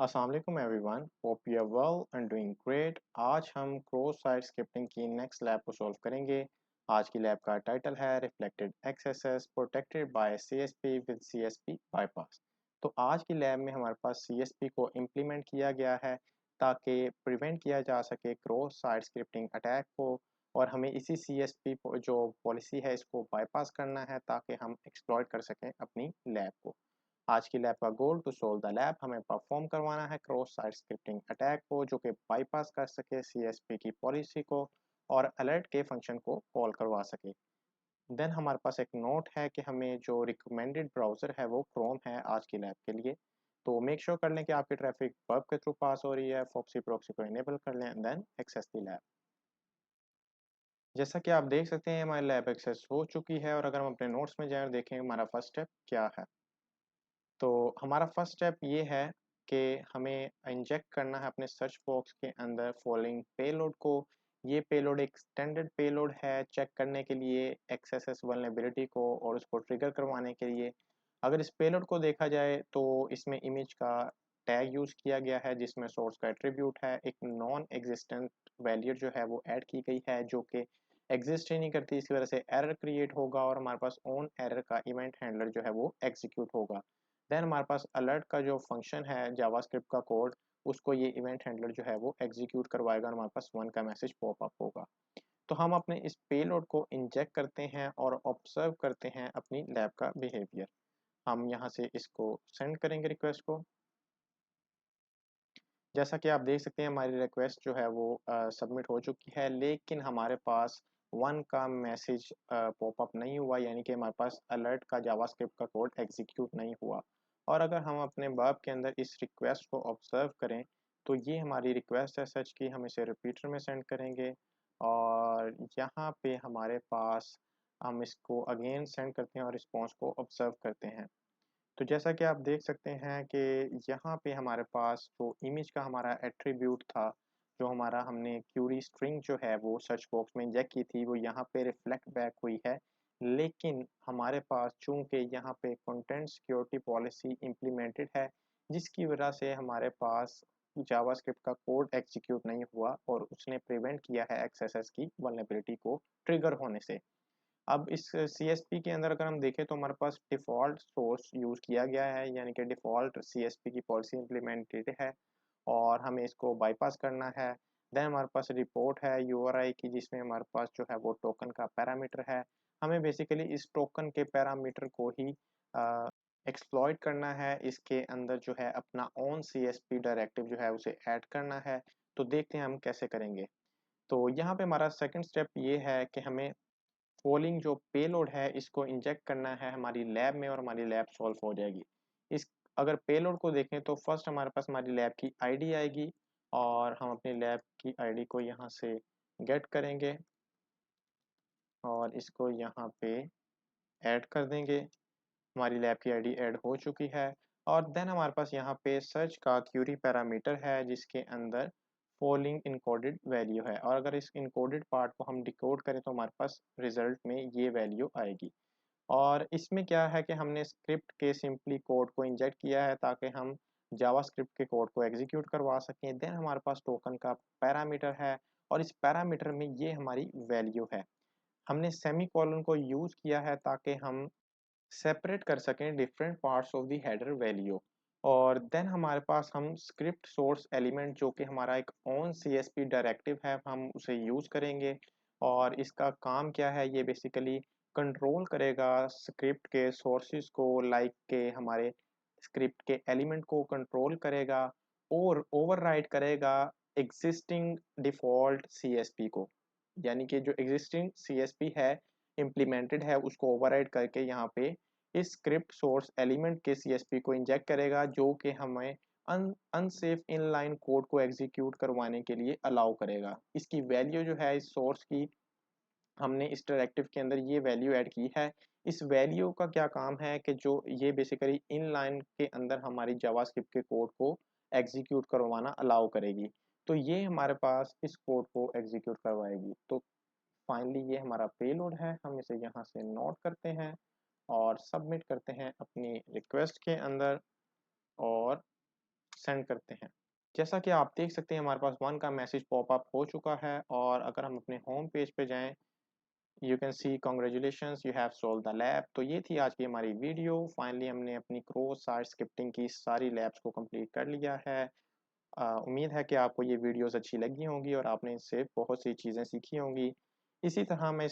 अस्सलाम वालेकुम everyone, hope you are well and doing great. आज हम क्रॉस साइट स्क्रिप्टिंग की नेक्स्ट लैब को सॉल्व करेंगे। आज की लैब का टाइटल है reflected XSS protected by CSP with CSP bypass. तो आज की लैब में हमारे पास सीएसपी को इम्प्लीमेंट किया गया है ताकि प्रिवेंट किया जा सके क्रॉस साइट स्क्रिप्टिंग अटैक को, और हमें इसी सीएसपी जो पॉलिसी है इसको बाईपास करना है ताकि हम एक्सप्लॉइट कर सकें अपनी लैब को। आज की लैब का goal to solve the lab, हमें परफॉर्म करवाना है क्रॉस साइट स्क्रिप्टिंग अटैक को जो कि बाईपास कर सके सीएसपी की पॉलिसी को और अलर्ट के फंक्शन को कॉल करवा सके। देन हमारे पास एक नोट है कि हमें जो रिकमेंडेड ब्राउज़र है वो क्रोम है आज की लैब के लिए। तो मेक श्योर कर लें कि आपकी ट्रैफिक पब के थ्रू पास हो रही है, फॉक्सी प्रॉक्सी को इनेबल कर लें, देन एक्सेस द लैब। जैसा कि आप देख सकते हैं हमारी लैब एक्सेस हो चुकी है, और अगर हम अपने नोट्स में जाएं और देखें हमारा फर्स्ट स्टेप क्या है, तो हमारा फर्स्ट स्टेप ये है कि हमें इंजेक्ट करना है अपने सर्च बॉक्स के अंदर फॉलोइंग पेलोड को। ये पेलोड एक स्टैंडर्ड पेलोड है चेक करने के लिए एक्सेस वल्नरेबिलिटी को और उसको ट्रिगर करवाने के लिए। अगर इस पेलोड को देखा जाए तो इसमें इमेज का टैग यूज़ किया गया है जिसमें सोर्स का एट्रीब्यूट है, एक नॉन एग्जिस्टेंट वैल्यू जो है वो ऐड की गई है जो कि एग्जिस्ट ही नहीं करती, इसी वजह से एरर क्रिएट होगा और हमारे पास ऑन एरर का इवेंट हैंडलर जो है वो एग्जीक्यूट होगा। देन हमारे पास अलर्ट का जो फंक्शन है जावास्क्रिप्ट का कोड, उसको ये इवेंट हैंडलर जो है वो एग्जीक्यूट करवाएगा और हमारे पास 1 का मैसेज पॉप अप होगा। तो हम अपने इस पेलोड को इंजेक्ट करते हैं और ऑब्जर्व करते हैं अपनी लैब का बिहेवियर। हम यहाँ से इसको सेंड करेंगे रिक्वेस्ट को। जैसा कि आप देख सकते हैं हमारी रिक्वेस्ट जो है वो सबमिट हो चुकी है, लेकिन हमारे पास 1 का मैसेज पॉप अप नहीं हुआ, यानी कि हमारे पास अलर्ट का जावास्क्रिप्ट का कोड एग्जीक्यूट नहीं हुआ। और अगर हम अपने वर्ब के अंदर इस रिक्वेस्ट को ऑब्जर्व करें तो ये हमारी रिक्वेस्ट है सच की, हम इसे रिपीटर में सेंड करेंगे और यहाँ पे हमारे पास हम इसको अगेन सेंड करते हैं और रिस्पॉन्स को ऑब्जर्व करते हैं। तो जैसा कि आप देख सकते हैं कि यहाँ पे हमारे पास जो इमेज का हमारा एट्रीब्यूट था, जो हमारा हमने क्यूरी स्ट्रिंग जो है वो सर्च बॉक्स में इंजेक्ट की थी, वो यहाँ पे रिफ्लेक्ट बैक हुई है। लेकिन हमारे पास चूंकि यहाँ पे कंटेंट सिक्योरिटी पॉलिसी इम्प्लीमेंटेड है, जिसकी वजह से हमारे पास जावास्क्रिप्ट का कोड एग्जीक्यूट नहीं हुआ और उसने प्रिवेंट किया है एक्सएसएस की वल्नरेबिलिटी को ट्रिगर होने से। अब इस सीएसपी के अंदर अगर हम देखें तो हमारे पास डिफ़ॉल्ट सोर्स यूज़ किया गया है, यानी कि डिफ़ॉल्ट सीएसपी की पॉलिसी इम्प्लीमेंटेड है और हमें इसको बाईपास करना है। देन हमारे पास रिपोर्ट है यूआरआई की, जिसमें हमारे पास जो है वो टोकन का पैरामीटर है। हमें बेसिकली इस टोकन के पैरामीटर को ही एक्सप्लॉइट करना है, इसके अंदर जो है अपना ओन सीएसपी डायरेक्टिव जो है उसे ऐड करना है। तो देखते हैं हम कैसे करेंगे। तो यहाँ पे हमारा सेकंड स्टेप ये है कि हमें पोलिंग जो पेलोड है इसको इंजेक्ट करना है हमारी लैब में और हमारी लैब सॉल्व हो जाएगी। इस अगर पेलोड को देखें तो फर्स्ट हमारे पास हमारी लैब की आईडी आएगी और हम अपनी लैब की आईडी को यहाँ से गेट करेंगे और इसको यहाँ पे ऐड कर देंगे। हमारी लैब की आईडी ऐड हो चुकी है और देन हमारे पास यहाँ पे सर्च का क्यूरी पैरामीटर है जिसके अंदर पोलिंग इनकोडेड वैल्यू है, और अगर इस इनकोडेड पार्ट को हम डिकोड करें तो हमारे पास रिजल्ट में ये वैल्यू आएगी। और इसमें क्या है कि हमने स्क्रिप्ट के सिंपली कोड को इंजेक्ट किया है ताकि हम जावास्क्रिप्ट के कोड को एग्जीक्यूट करवा सकें। देन हमारे पास टोकन का पैरामीटर है और इस पैरामीटर में ये हमारी वैल्यू है। हमने सेमीकोलन को यूज़ किया है ताकि हम सेपरेट कर सकें different parts of the header value. और देन हमारे पास हम स्क्रिप्ट सोर्स एलिमेंट जो कि हमारा एक ओन सीएसपी डायरेक्टिव है, हम उसे यूज़ करेंगे। और इसका काम क्या है, ये बेसिकली कंट्रोल करेगा स्क्रिप्ट के सोर्सेज को, लाइक के हमारे स्क्रिप्ट के एलिमेंट को कंट्रोल करेगा और ओवरराइड करेगा एग्जिस्टिंग डिफ़ॉल्ट सीएसपी को। यानी कि जो एग्जिस्टिंग सीएसपी है इम्प्लीमेंटेड है उसको ओवरराइड करके यहाँ पे इस स्क्रिप्ट सोर्स एलिमेंट के सीएसपी को इंजेक्ट करेगा जो कि हमें अनसेफ इनलाइन कोड को एग्जीक्यूट करवाने के लिए अलाउ करेगा। इसकी वैल्यू जो है इस सोर्स की, हमने इस डायरेक्टिव के अंदर ये वैल्यू ऐड की है। इस वैल्यू का क्या काम है कि जो ये बेसिकली इनलाइन के अंदर हमारी जावास्क्रिप्ट के कोड को एग्जीक्यूट करवाना अलाउ करेगी। तो ये हमारे पास इस कोड को एग्जीक्यूट करवाएगी। तो फाइनली ये हमारा पेलोड है, हम इसे यहाँ से नोट करते हैं और सबमिट करते हैं अपनी रिक्वेस्ट के अंदर और सेंड करते हैं। जैसा कि आप देख सकते हैं हमारे पास 1 का मैसेज पॉप अप हो चुका है और अगर हम अपने होम पेज पे जाएँ, you can see congratulations you have solved the lab. तो ये थी आज की हमारी वीडियो। फाइनली हमने अपनी क्रॉस साइट स्क्रिप्टिंग की सारी लैब्स को कंप्लीट कर लिया है। उम्मीद है कि आपको ये वीडियोस अच्छी लगी होंगी और आपने इससे बहुत सी चीज़ें सीखी होंगी। इसी तरह मैं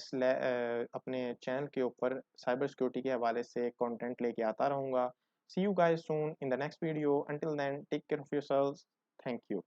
अपने चैनल के ऊपर साइबर सिक्योरिटी के हवाले से कंटेंट लेके आता रहूँगा। See you guys soon in the next video. Until then take care of yourselves. Thank you.